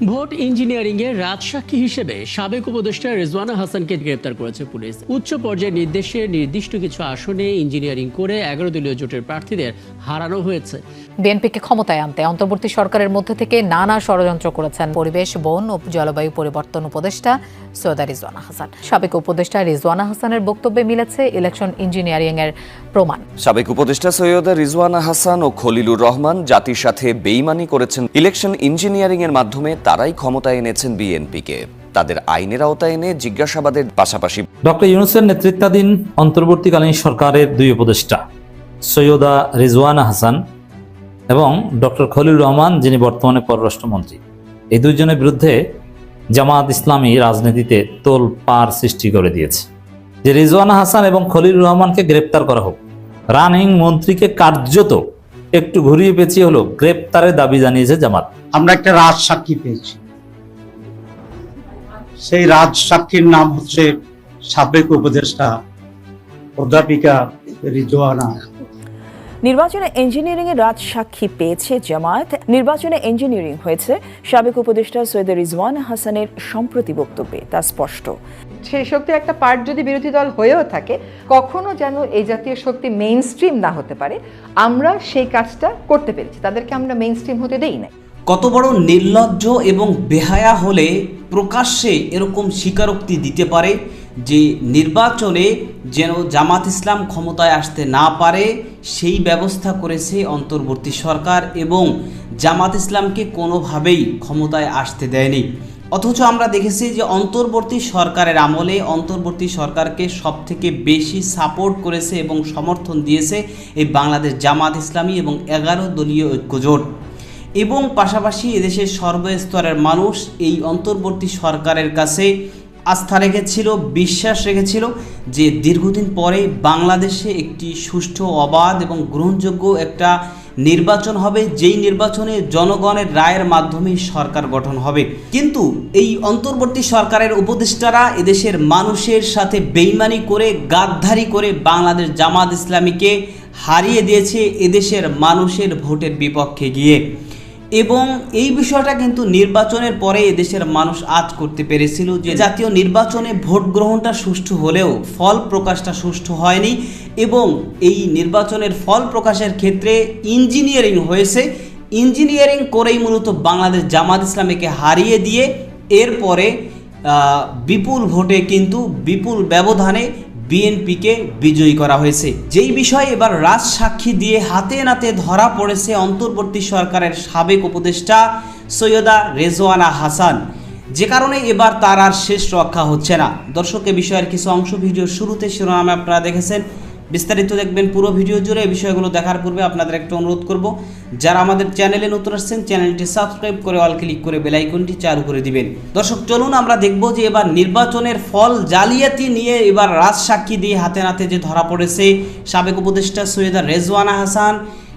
Vote engineering এর রাজসাক্ষী হিসেবে সাবেক উপদেষ্টা রেজওয়ানা হাসানকে গ্রেপ্তার করেছে পুলিশ। উচ্চ পর্যায়ের নির্দেশে নির্দিষ্ট কিছু আসনে ইঞ্জিনিয়ারিং করে 11 দলীয় জোটের প্রার্থীদের হারানো হয়েছে। বিএনপিকে ক্ষমতায় আনতে অন্তর্বর্তী সরকারের মধ্যে থেকে নানা ষড়যন্ত্র করেছেন পরিবেশ, বন ও জলবায়ু পরিবর্তন উপদেষ্টা সৈয়দা রিজওয়ানা হাসান। সাবেক উপদেষ্টা রিজওয়ানা হাসানের বক্তব্যে মিলেছে ইলেকশন ইঞ্জিনিয়ারিং এর প্রমাণ। সাবেক উপদেষ্টা সৈয়দা রিজওয়ানা হাসান ও খলিলুর রহমান জাতির সাথে বেইমানি করেছেন। ইলেকশন ইঞ্জিনিয়ারিং এর মাধ্যমে তারাই ক্ষমতায় এনেছেন বিএনপিকে। তাদের আইনের আওতায় এনে জিজ্ঞাসাবাদের পাশাপাশি ডক্টর ইউনূসের নেতৃত্বাধীন অন্তর্বর্তীকালীন সরকারের দুই উপদেষ্টা সৈয়দা রিজওয়ানা হাসান এবং ডক্টর খলিলুর রহমান, যিনি বর্তমানে পররাষ্ট্রমন্ত্রী, এই দুইজনের বিরুদ্ধে জামায়াত ইসলামী রাজনীতিতে তোলপাড় সৃষ্টি করে দিয়েছে যে রিজওয়ানা হাসান এবং খলিলুর রহমানকে গ্রেপ্তার করা হোক। রানিং মন্ত্রীকে কার্যত একটু ঘুরিয়ে পেঁচিয়ে হলো গ্রেপ্তারের দাবি জানিয়েছে জামাত। আমরা একটা রাজসাক্ষী পেয়েছি, সেই রাজসাক্ষীর নাম হচ্ছে সাবেক উপদেষ্টা অধ্যাপিকা রিজওয়ানা। নির্বাচনে ইঞ্জিনিয়ারিং এর রাজসাক্ষী পেয়েছে জামায়াত। নির্বাচনে ইঞ্জিনিয়ারিং হয়েছে সাবেক উপদেষ্টা সৈয়দা রিজওয়ানা হাসানের সম্প্রতি বক্তব্যে তা স্পষ্ট। সেই শক্তির একটা পার্ট যদি বিরোধী দল হয়েও থাকে, কখনো যেন এই জাতীয় শক্তি মেইন স্ট্রিম না হতে পারে, আমরা সেই কাজটা করতে পেরেছি। তাদেরকে আমরা মেইন স্ট্রিম হতে দেই না। কত বড় নির্লজ্জ এবং বেহায়া হলে প্রকাশ্যে এরকম স্বীকারোক্তি দিতে পারে যে নির্বাচনে যেন জামাত ইসলাম ক্ষমতায় আসতে না পারে সেই ব্যবস্থা করেছে অন্তর্বর্তী সরকার এবং জামাত ইসলামকে কোনোভাবেই ক্ষমতায় আসতে দেয়নি। অথচ আমরা দেখেছি যে অন্তর্বর্তী সরকারের আমলে অন্তর্বর্তী সরকারকে সবথেকে বেশি সাপোর্ট করেছে এবং সমর্থন দিয়েছে এই বাংলাদেশ জামাত ইসলামী এবং 11 দলীয় ঐক্যজোট। এবং পাশাপাশি এদেশের সর্বস্তরের মানুষ এই অন্তর্বর্তী সরকারের কাছে আস্থা রেখেছিল, বিশ্বাস রেখেছিল যে দীর্ঘদিন পরে বাংলাদেশে একটি সুষ্ঠু, অবাধ এবং গ্রহণযোগ্য একটা নির্বাচন হবে, যেই নির্বাচনে জনগণের রায়ের মাধ্যমে সরকার গঠন হবে। কিন্তু এই অন্তর্বর্তী সরকারের উপদেষ্টারা এদেশের মানুষের সাথে বেইমানি করে, গাদ্দারি করে বাংলাদেশ জামাত ইসলামীকে হারিয়ে দিয়েছে এদেশের মানুষের ভোটের বিপক্ষে গিয়ে। এবং এই বিষয়টা কিন্তু নির্বাচনের পরে এদেশের মানুষ আজ করতে পেরেছিল যে জাতীয় নির্বাচনে ভোট গ্রহণটা সুষ্ঠু হলেও ফল প্রকাশটা সুষ্ঠু হয়নি এবং এই নির্বাচনের ফল প্রকাশের ক্ষেত্রে ইঞ্জিনিয়ারিং হয়েছে। ইঞ্জিনিয়ারিং করেই মূলত বাংলাদেশ জামাত ইসলামীকে হারিয়ে দিয়ে এরপরে বিপুল ভোটে কিন্তু বিপুল ব্যবধানে বিএনপিকে বিজয়ী করা হয়েছে। যেই বিষয়ে এবার রাজসাক্ষী দিয়ে হাতে নাতে ধরা পড়েছে অন্তর্বর্তী সরকারের সাবেক উপদেষ্টা সৈয়দা রিজওয়ানা হাসান, যে কারণে এবার তার আর শেষ রক্ষা হচ্ছে না। দর্শক, এ বিষয়ের কিছু অংশ ভিডিওর শুরুতে শিরোনামে আপনারা দেখেছেন, বিস্তারিত দেখবেন পুরো ভিডিও জুড়ে। এই বিষয়গুলো দেখার পূর্বে আপনাদের একটা অনুরোধ করব, যারা আমাদের চ্যানেলে নতুন আসছেন চ্যানেলটি সাবস্ক্রাইব করে অল ক্লিক করে বেল আইকনটি চালু করে দিবেন। দর্শক, চলুন আমরা দেখব যে এবার নির্বাচনের ফল জালিয়াতি নিয়ে এবার রাজসাক্ষী দিয়ে হাতে নাতে যে ধরা পড়েছে সাবেক উপদেষ্টা সৈয়দা রিজওয়ানা হাসান,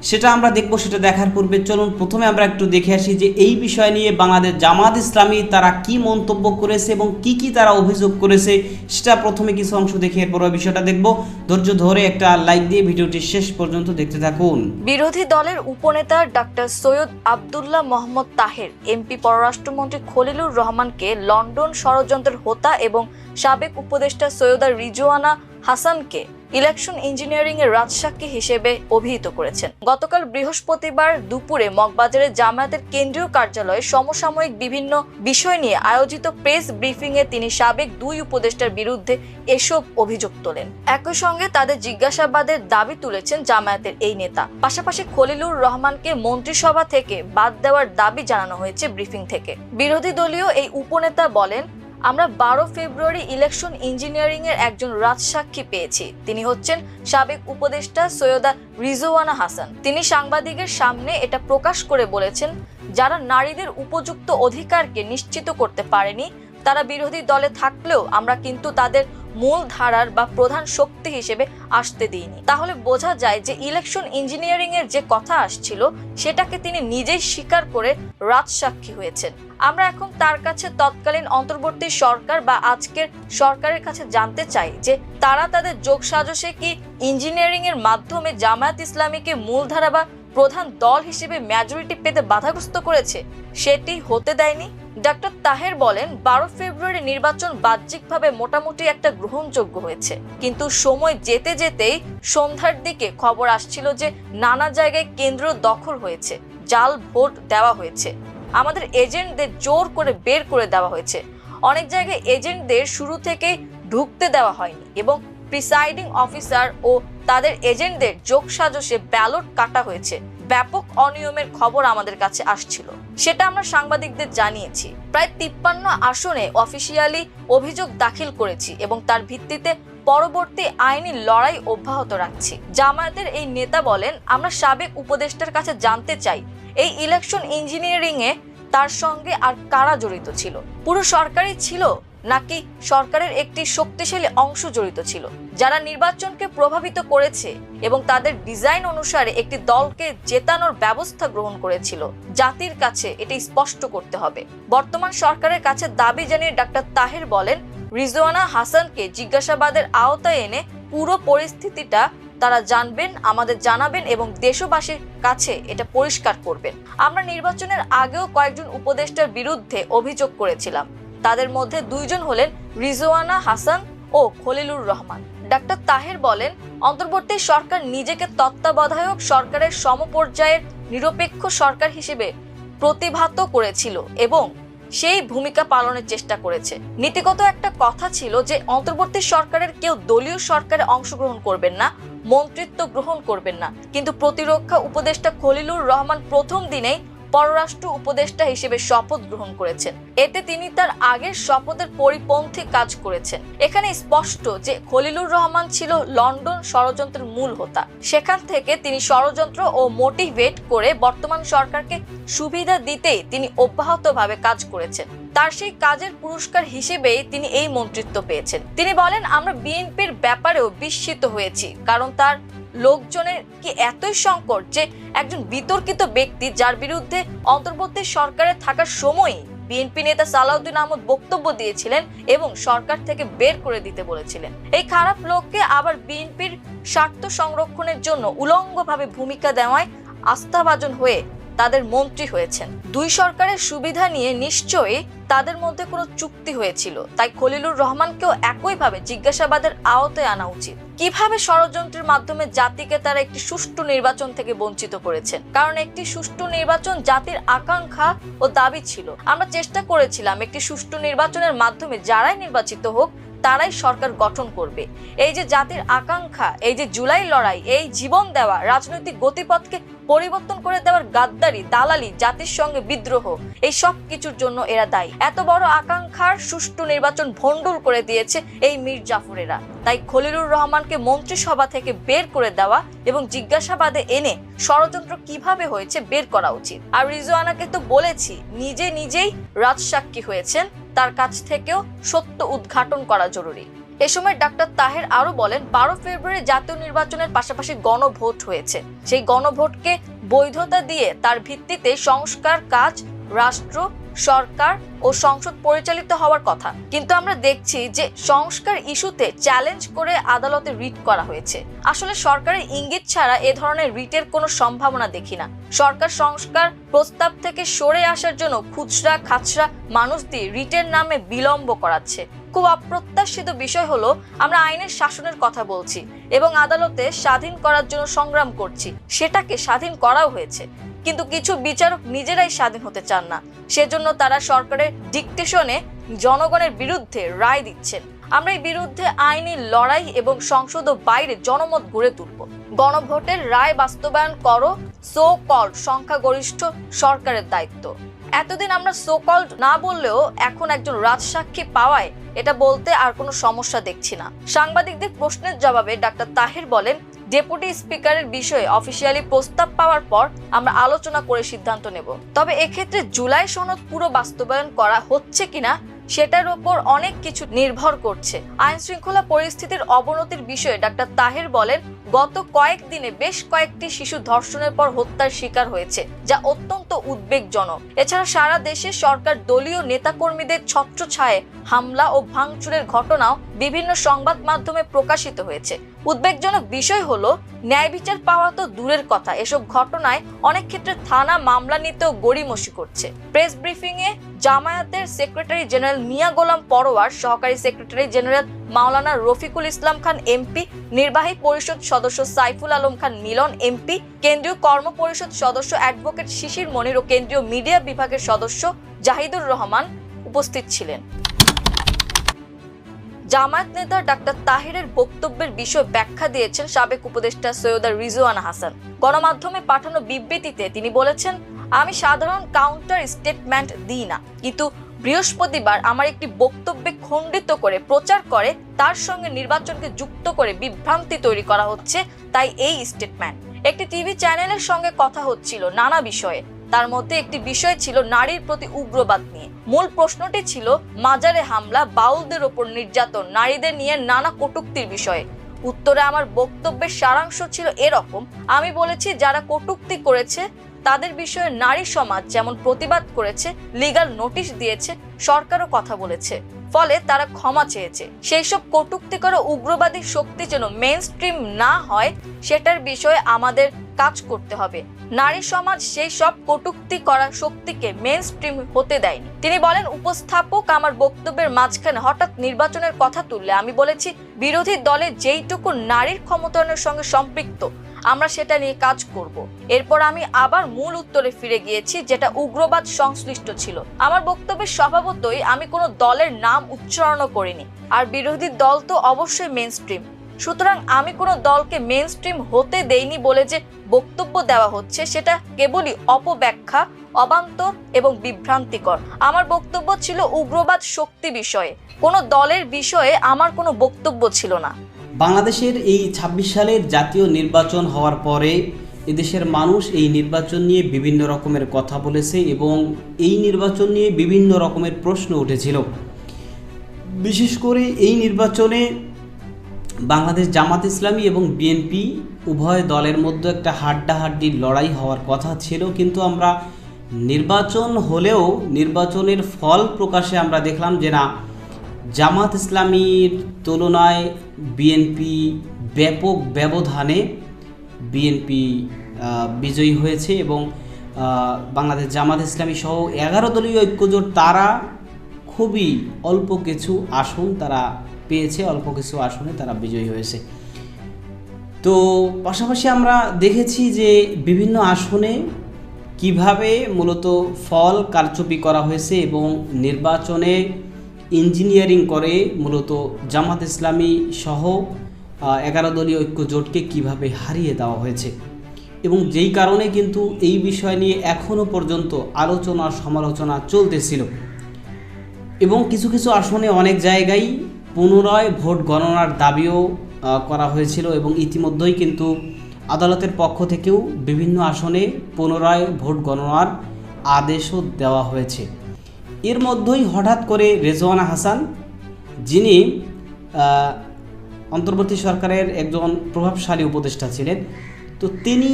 সেটা আমরা দেখব। সেটা দেখার পূর্বে চলুন প্রথমে আমরা একটু দেখে আসি যে এই বিষয় নিয়ে বাংলাদেশ জামাত ইসলামী তারা কি মন্তব্য করেছে এবং কি তারা অভিযোগ করেছে, সেটা প্রথমে কিছু অংশ দেখে এরপর বিষয়টা দেখব। ধৈর্য ধরে একটা লাইক দিয়ে ভিডিওটি শেষ পর্যন্ত দেখতে থাকুন। বিরোধী দলের উপনেতা ডাক্তার সৈয়দ আব্দুল্লাহ মোহাম্মদ তাহের এমপি পররাষ্ট্রমন্ত্রী খলিলুর রহমানকে লন্ডন ষড়যন্ত্রের হোতা এবং সাবেক উপদেষ্টা সৈয়দা রিজওয়ানা হাসানকে ইলেকশন ইঞ্জিনিয়ারিং এর রাজসাক্ষী হিসেবে অভিহিত করেছেন। গতকাল বৃহস্পতিবার দুপুরে মগবাজারে জামায়াতের কেন্দ্রীয় কার্যালয়ে সমসাময়িক বিভিন্ন বিষয় নিয়ে আয়োজিত প্রেস ব্রিফিং এ তিনি সাবেক দুই উপদেষ্টার বিরুদ্ধে এসব অভিযোগ তোলেন। একই সঙ্গে তাদের জিজ্ঞাসাবাদের দাবি তুলেছেন জামায়াতের এই নেতা। পাশাপাশি খলিলুর রহমানকে মন্ত্রিসভা থেকে বাদ দেওয়ার দাবি জানানো হয়েছে ব্রিফিং থেকে। বিরোধী দলীয় এই উপনেতা বলেন, আমরা 12 ফেব্রুয়ারি ইলেকশন ইঞ্জিনিয়ারিং এর একজন রাজসাক্ষী পেয়েছি। তিনি হচ্ছেন সাবেক উপদেষ্টা সৈয়দা রিজওয়ানা হাসান। তিনি সাংবাদিকের সামনে এটা প্রকাশ করে বলেছেন, যারা নারীদের উপযুক্ত অধিকারকে নিশ্চিত করতে পারেনি তারা বিরোধী দলে থাকলেও আমরা কিন্তু তাদের মূল ধারার বা প্রধান শক্তি হিসেবে আসতে দিইনি। তাহলে বোঝা যায় যে ইলেকশন ইঞ্জিনিয়ারিং এর যে কথা আসছিল সেটাকে তিনি নিজেই স্বীকার করে রাজসাক্ষী হয়েছেন। আমরা এখন তার কাছে তৎকালীন অন্তর্বর্তী সরকার বা আজকের সরকারের কাছে জানতে চাই যে তারা তাদের যোগসাজশে কি ইঞ্জিনিয়ারিং এর মাধ্যমে জামায়াত ইসলামীকে মূলধারা বা প্রধান দল হিসেবে মেজরিটি পেতে বাধাগ্রস্ত করেছে, সেটি হতে দেয়নি। ডক্টর তাহের বলেন 12 ফেব্রুয়ারি নির্বাচন বাহ্যিকভাবে মোটামুটি একটা গ্রহণযোগ্য হয়েছে, কিন্তু সময় যেতে যেতেই সন্ধ্যার দিকে খবর আসছিল যে নানা জায়গায় কেন্দ্র দখল হয়েছে, জাল ভোট দেওয়া হয়েছে, আমাদের এজেন্টদের জোর করে বের করে দেওয়া হয়েছে, অনেক জায়গায় এজেন্টদের শুরু থেকে ঢুকতে দেওয়া হয়নি এবং প্রিসাইডিং অফিসার ও তাদের এজেন্টদের যোগসাজশে ব্যালট কাটা হয়েছে। ব্যাপক অনিয়মের খবর আমাদের কাছে আসছিল, সেটা আমরা সাংবাদিকদের জানিয়েছি। প্রায় 53 আসনে অফিসিয়ালি অভিযোগ দাখিল করেছি এবং তার ভিত্তিতে পরবর্তী আইনি লড়াই অব্যাহত রাখছি। জামায়াতের এই নেতা বলেন, আমরা সাবেক উপদেষ্টার কাছে জানতে চাই এই ইলেকশন ইঞ্জিনিয়ারিং এ তার সঙ্গে আর কারা জড়িত ছিল, পুরো সরকারই ছিল নাকি সরকারের একটি শক্তিশালী অংশ জড়িত ছিল যারা নির্বাচনকে প্রভাবিত করেছে এবং তাদের ডিজাইন অনুসারে একটি দলকে জেতানোর ব্যবস্থা গ্রহণ করেছিল। জাতির কাছে এটি স্পষ্ট করতে হবে। বর্তমান সরকারের কাছে দাবি জানিয়ে ডক্টর তাহের বলেন, রিজওয়ানা হাসানকে জিজ্ঞাসাবাদের আওতায় এনে পুরো পরিস্থিতিটা তারা জানবেন, আমাদের জানাবেন এবং দেশবাসীর কাছে এটা পরিষ্কার করবেন। আমরা নির্বাচনের আগেও কয়েকজন উপদেষ্টার বিরুদ্ধে অভিযোগ করেছিলাম, তাদের মধ্যে 2 জন হলেন রিজওয়ানা হাসান ও খলিলুর রহমান। ডক্টর তাহের বলেন, অন্তর্বর্তী সরকার নিজেকে তত্ত্বাবধায়ক সরকারের সমপর্যায়ের নিরপেক্ষ সরকার হিসেবে প্রতিভাত করেছিল এবং সেই ভূমিকা পালনের চেষ্টা করেছে। নীতিগত একটা কথা ছিল যে অন্তর্বর্তী সরকারের কেউ দলীয় সরকারে অংশগ্রহণ করবেন না, মন্ত্রিত্ব গ্রহণ করবেন না, কিন্তু প্রতিরক্ষা উপদেষ্টা খলিলুর রহমান প্রথম দিনেই পররাষ্ট্র উপদেষ্টা হিসেবে শপথ গ্রহণ করেছেন। এতে তিনি তার আগের শপথের পরিপন্থী কাজ করেছেন। এখানে স্পষ্ট যে খলিলুর রহমান ছিল লন্ডন ষড়যন্ত্রের মূল হোতা। সেখান থেকে তিনি ষড়যন্ত্র ও মোটিভেট করে বর্তমান সরকারকে সুবিধা দিতেই তিনি অব্যাহতভাবে কাজ করেছেন। তার সেই কাজের পুরস্কার হিসেবেই তিনি এই মন্ত্রিত্ব পেয়েছেন। তিনি বলেন, আমরা বিএনপির ব্যাপারেও বিস্মিত হয়েছি, কারণ তার লোকজনের কি এতই সংকট যে একজন বিতর্কিত ব্যক্তি যার বিরুদ্ধে অন্তর্বর্তী সরকারে থাকার সময়ই বিএনপি নেতা সালাউদ্দিন আহমদ বক্তব্য দিয়েছিলেন এবং সরকার থেকে বের করে দিতে বলেছিলেন। এই খারাপ লোককে আবার বিএনপির স্বার্থ সংরক্ষণের জন্য উলঙ্গভাবে ভূমিকা দেওয়ায় আস্থাভাজন হয়ে তাদের মন্ত্রী হয়েছেন। 2 সরকারের সুবিধা নিয়ে নিশ্চয়ই তাদের মধ্যে কোনো চুক্তি হয়েছিল, তাই খলিলুর রহমানকেও একইভাবে জিজ্ঞাসাবাদের আওতায় আনা উচিত। কিভাবে ষড়যন্ত্রের মাধ্যমে জাতিকে তারা একটি সুষ্ঠু নির্বাচন থেকে বঞ্চিত করেছেন, কারণ একটি সুষ্ঠু নির্বাচন জাতির আকাঙ্ক্ষা ও দাবি ছিল। আমরা চেষ্টা করেছিলাম একটি সুষ্ঠু নির্বাচনের মাধ্যমে যারাই নির্বাচিত হোক তারাই সরকার গঠন করবে। এই যে জাতির আকাঙ্ক্ষা, এই যে জুলাই লড়াই, এই জীবন দেওয়া, রাজনৈতিক গতিপথকে পরিবর্তন করে দেওয়ার গাদ্দারি, দালালি, জাতির সঙ্গে বিদ্রোহ, এই সব কিছুর জন্য এরা দায়ী। এত বড় আকাঙ্ক্ষার সুষ্ঠু নির্বাচন ভণ্ডুল করে দিয়েছে এই মীর জাফরেরা। তাই খলিলুর রহমানকে মন্ত্রিসভা থেকে বের করে দেওয়া এবং জিজ্ঞাসাবাদে এনে ষড়যন্ত্র কিভাবে হয়েছে বের করা উচিত। আর রিজওয়ানাকে তো বলেছি, নিজেই রাজসাক্ষী হয়েছেন, তার কাছ থেকেও সত্য উদ্ঘাটন করা জরুরি। এ সময় ডক্টর তাহের আরো বলেন, 12 ফেব্রুয়ারি জাতীয় নির্বাচনের পাশাপাশি গণভোট হয়েছে। সেই গণভোটকে বৈধতা দিয়ে তার ভিত্তিতে সংস্কার কাজ রাষ্ট্র, সরকার ও সংসদ পরিচালিত হওয়ার কথা, কিন্তু আমরা দেখছি যে সংস্কার ইস্যুতে চ্যালেঞ্জ করে আদালতে রিট করা হয়েছে। আসলে সরকারের ইঙ্গিত ছাড়া এ ধরনের রিটের কোনো সম্ভাবনা দেখি না। সরকার সংস্কার প্রস্তাব থেকে সরে আসার জন্য খুচরা খাচরা মানুষ দিয়ে রিটের নামে বিলম্ব করাচ্ছে। খুব অপ্রত্যাশিত বিষয় হলো, আমরা আইনের শাসনের কথা বলছি এবং আদালতে স্বাধীন করার জন্য সংগ্রাম করছি, সেটাকে স্বাধীন করাও হয়েছে, কিন্তু কিছু বিচারক নিজেরাই স্বাধীন হতে চান না। সেজন্য তারা সরকারের ডিকটেশনে জনগণের বিরুদ্ধে রায় দিচ্ছেন। আমরা এই বিরুদ্ধে আইনি লড়াই এবং সংসদ ও বাইরে জনমত গড়ে তুলব। গণভোটের রায় বাস্তবায়ন করো সো কল্ড সংখ্যাগরিষ্ঠ সরকারের দায়িত্ব। এতদিন আমরা সো কল্ড না বললেও এখন একজন রাজসাক্ষী পাওয়ায় এটা বলতে আর কোনো সমস্যা দেখছি না। সাংবাদিকদের প্রশ্নের জবাবে ডক্টর তাহের বলেন, ডেপুটি স্পিকারের বিষয়ে অফিসিয়ালি প্রস্তাব পাওয়ার পর আমরা আলোচনা করে সিদ্ধান্ত নেব। তবে এক্ষেত্রে জুলাই সনদ পুরো বাস্তবায়ন করা হচ্ছে কিনা সেটার উপর অনেক কিছু নির্ভর করছে। আইন শৃঙ্খলা পরিস্থিতির অবনতির বিষয়ে ডক্টর তাহের বলেন, গত কয়েকদিনে বেশ কয়েকটি শিশু ধর্ষণের পর হত্যার শিকার হয়েছে, যা অত্যন্ত উদ্বেগজনক। এছাড়া সারা দেশে সরকার দলীয় নেতাকর্মীদের ছত্রছায়ায় হামলা ও ভাঙচুরের ঘটনাও বিভিন্ন সংবাদ মাধ্যমে প্রকাশিত হয়েছে। উদ্বেগজনক বিষয় হলো ন্যায় বিচার পাওয়া তো দূরের কথা, এসব ঘটনায় অনেক ক্ষেত্রে থানা মামলা নিতেও গড়িমসি করছে। প্রেস ব্রিফিং এ জামায়াতের সেক্রেটারি জেনারেল মিয়া গোলাম পরোয়ার, সহকারী সেক্রেটারি জেনারেল মাওলানা রফিকুল ইসলাম খান এমপি, নির্বাহী পরিষদ সদস্য সাইফুল আলম খান মিলন এমপি, কেন্দ্রীয় কর্ম পরিষদ সদস্য অ্যাডভোকেট শিশির মনির ও কেন্দ্রীয় মিডিয়া বিভাগের সদস্য জাহিদুর রহমান উপস্থিত ছিলেন। জামায়াত নেতা ডাক্তার তাহেরের বক্তব্যের বিষয় ব্যাখ্যা দিয়েছেন সাবেক উপদেষ্টা সৈয়দা রিজওয়ানা হাসান। গণমাধ্যমে পাঠানো বিবৃতিতে তিনি বলেছেন, আমি সাধারণ কাউন্টার স্টেটমেন্ট দিই না, কিন্তু বৃহস্পতিবার আমার একটি বক্তব্যে খণ্ডিত করে প্রচার করে তার সঙ্গে নির্বাচনকে যুক্ত করে বিভ্রান্তি তৈরি করা হচ্ছে, তাই এই স্টেটমেন্ট। একটি টিভি চ্যানেলের সঙ্গে কথা হচ্ছিল নানা বিষয়ে, তার মধ্যে একটি বিষয় ছিল নারীর প্রতি উগ্রবাদ নিয়ে। মূল প্রশ্নটি ছিল মাজারে হামলা, বাউলদের ওপর নির্যাতন, নারীদের নিয়ে নানা কটূক্তির বিষয়ে। উত্তরে আমার বক্তব্যের সারাংশ ছিল এরকম, আমি বলেছি যারা কটূক্তি করেছে তাদের বিষয়ে নারী সমাজ যেমন প্রতিবাদ করেছে, লিগ্যাল নোটিশ দিয়েছে, সরকারও কথা বলেছে, ফলে তারা ক্ষমা চেয়েছে। সেই সব কটূক্তিকর উগ্রবাদী শক্তি যেন মেইন স্ট্রিম না হয় সেটার বিষয়ে আমাদের কাজ করতে হবে। নারী সমাজ সেই সব কটূক্তি করা শক্তিকে মেইন স্ট্রিম হতে দেয়নি। তিনি বলেন, উপস্থাপক আমার বক্তব্যের মাঝখানে হঠাৎ নির্বাচনের কথা তুললে আমি বলেছি বিরোধী দলে যেইটুকু নারীর ক্ষমতায়নের সঙ্গে সম্পৃক্ত আমরা সেটা নিয়ে কাজ করব। এরপর আমি আবার মূল উত্তরে ফিরে গিয়েছি যেটা উগ্রবাদ সংশ্লিষ্ট ছিল। আমার বক্তব্যের স্বভাবতই আমি কোনো দলের নাম উচ্চারণও করিনি, আর বিরোধী দল তো অবশ্যই মেইন স্ট্রিম। সুতরাং আমি কোনো দলকে মেইন স্ট্রিম হতে দেইনি বলে যে বক্তব্য দেওয়া হচ্ছে সেটা কেবলই অপব্যাখ্যা, অবান্তর এবং বিভ্রান্তিকর। আমার বক্তব্য ছিল উগ্রবাদ শক্তি বিষয়ে, কোনো দলের বিষয়ে আমার কোনো বক্তব্য ছিল না। বাংলাদেশের এই ২৬ সালের জাতীয় নির্বাচন হওয়ার পরে এদেশের মানুষ এই নির্বাচন নিয়ে বিভিন্ন রকমের কথা বলেছে এবং এই নির্বাচন নিয়ে বিভিন্ন রকমের প্রশ্ন উঠেছিল। বিশেষ করে এই নির্বাচনে বাংলাদেশ জামাত ইসলামী এবং বিএনপি উভয় দলের মধ্যে একটা হাড্ডাহাড্ডির লড়াই হওয়ার কথা ছিল, কিন্তু আমরা নির্বাচন হলেও নির্বাচনের ফল প্রকাশে আমরা দেখলাম যে না, জামাত ইসলামীর তুলনায় বিএনপি ব্যাপক ব্যবধানে বিএনপি বিজয়ী হয়েছে এবং বাংলাদেশ জামাত ইসলামী সহ 11 দলীয় ঐক্যজোট তারা খুবই অল্প কিছু আসন তারা পেয়েছে, অল্প কিছু আসনে তারা বিজয়ী হয়েছে। তো পাশাপাশি আমরা দেখেছি যে বিভিন্ন আসনে কিভাবে মূলত ফল কারচুপি করা হয়েছে এবং নির্বাচনে ইঞ্জিনিয়ারিং করে মূলত জামাত ইসলামী সহ 11 দলীয় ঐক্য জোটকে কিভাবে হারিয়ে দেওয়া হয়েছে এবং যেই কারণে কিন্তু এই বিষয় নিয়ে এখনও পর্যন্ত আলোচনা সমালোচনা চলতেছিল এবং কিছু কিছু আসনে অনেক জায়গায় পুনরায় ভোট গণনার দাবিও করা হয়েছিল এবং ইতিমধ্যেই কিন্তু আদালতের পক্ষ থেকেও বিভিন্ন আসনে পুনরায় ভোট গণনার আদেশও দেওয়া হয়েছে। এর মধ্যেই হঠাৎ করে রেজওয়ানা হাসান, যিনি অন্তর্বর্তী সরকারের একজন প্রভাবশালী উপদেষ্টা ছিলেন, তো তিনি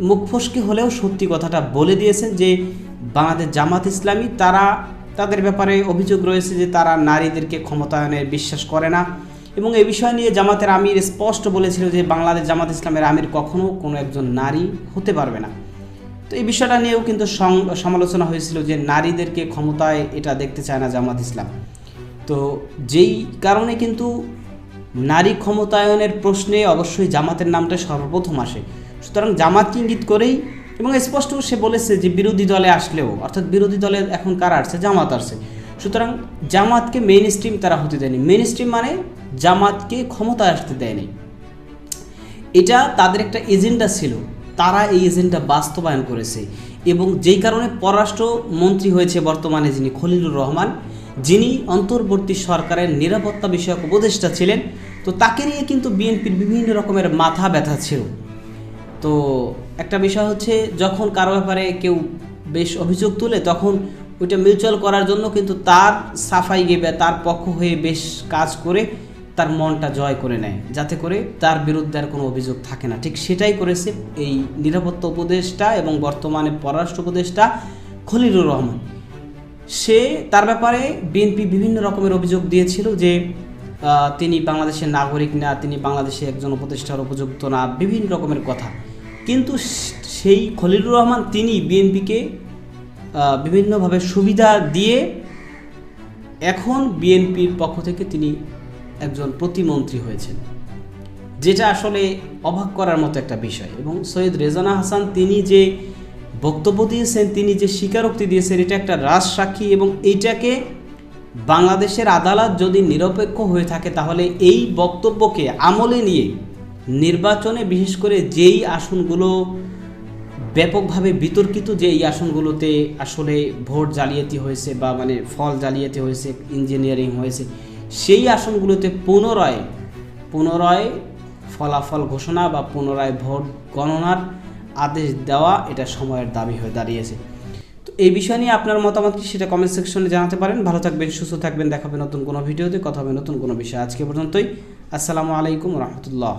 মুখ ফসকে হলেও সত্যি কথাটা বলে দিয়েছেন যে বাংলাদেশ জামাত ইসলামী তাদের ব্যাপারে অভিযোগ রয়েছে যে তারা নারীদেরকে ক্ষমতায়নে বিশ্বাস করে না এবং এই বিষয় নিয়ে জামাতের আমির স্পষ্ট বলেছিল যে বাংলাদেশ জামাত ইসলামের আমির কখনো কোনো একজন নারী হতে পারবে না। তো এই বিষয়টা নিয়েও কিন্তু সমালোচনা হয়েছিল যে নারীদেরকে ক্ষমতায় এটা দেখতে চায় না জামাত ইসলাম। তো যেই কারণে কিন্তু নারী ক্ষমতায়নের প্রশ্নে অবশ্যই জামাতের নামটা সর্বপ্রথম আসে। সুতরাং জামাতকে ইঙ্গিত করেই এবং স্পষ্ট সে বলেছে যে বিরোধী দলে আসলেও, অর্থাৎ বিরোধী দলে এখন কারা আসছে, জামাত আসছে, সুতরাং জামাতকে মেইন স্ট্রিম তারা হতে দেয়নি। মেইন স্ট্রিম মানে জামাতকে ক্ষমতায় আসতে দেয়নি, এটা তাদের একটা এজেন্ডা ছিল, তারা এই এজেন্ডা বাস্তবায়ন করেছে এবং যেই কারণে পররাষ্ট্রমন্ত্রী হয়েছে বর্তমানে যিনি খলিলুর রহমান, যিনি অন্তর্বর্তী সরকারের নিরাপত্তা বিষয়ক উপদেষ্টা ছিলেন, তো তাকে নিয়ে কিন্তু বিএনপির বিভিন্ন রকমের মাথা ব্যথা ছিল। তো একটা বিষয় হচ্ছে যখন কারো ব্যাপারে কেউ বেশ অভিযোগ তুলে তখন ওইটা মিউচুয়াল করার জন্য কিন্তু তার সাফাই গেবে, তার পক্ষ হয়ে বেশ কাজ করে তার মনটা জয় করে নেয়, যাতে করে তার বিরুদ্ধে আর কোনো অভিযোগ থাকে না। ঠিক সেটাই করেছে এই নিরাপত্তা উপদেষ্টা এবং বর্তমানে পররাষ্ট্র উপদেষ্টা খলিলুর রহমান। সে তার ব্যাপারে বিএনপি বিভিন্ন রকমের অভিযোগ দিয়েছিল যে তিনি বাংলাদেশের নাগরিক না, তিনি বাংলাদেশে একজন উপদেষ্টার উপযুক্ত না, বিভিন্ন রকমের কথা। কিন্তু সেই খলিলুর রহমান তিনি বিএনপিকে বিভিন্নভাবে সুবিধা দিয়ে এখন বিএনপির পক্ষ থেকে তিনি একজন প্রতিমন্ত্রী হয়েছেন, যেটা আসলে অবাক করার মতো একটা বিষয়। এবং সৈয়দ রেজওয়ানা হাসান তিনি যে বক্তব্য দিয়েছেন, তিনি যে স্বীকারোক্তি দিয়েছেন, এটা একটা রাজসাক্ষী। এবং এইটাকে বাংলাদেশের আদালত যদি নিরপেক্ষ হয়ে থাকে তাহলে এই বক্তব্যকে আমলে নিয়ে নির্বাচনে বিশেষ করে যেই আসনগুলো ব্যাপকভাবে বিতর্কিত, যে এই আসনগুলোতে আসলে ভোট জালিয়াতি হয়েছে বা মানে ফল জালিয়াতি হয়েছে, ইঞ্জিনিয়ারিং হয়েছে, সেই আসনগুলোতে পুনরায় ফলাফল ঘোষণা বা পুনরায় ভোট গণনার আদেশ দেওয়া এটা সময়ের দাবি হয়ে দাঁড়িয়েছে। তো এই বিষয় নিয়ে আপনার মতামত কি সেটা কমেন্ট সেকশনে জানাতে পারেন। ভালো থাকবেন, সুস্থ থাকবেন, দেখা হবে নতুন কোনো ভিডিওতে, কথা হবে নতুন কোনো বিষয়। আজকে পর্যন্তই, আসসালামু আলাইকুম রহমতুল্লাহ।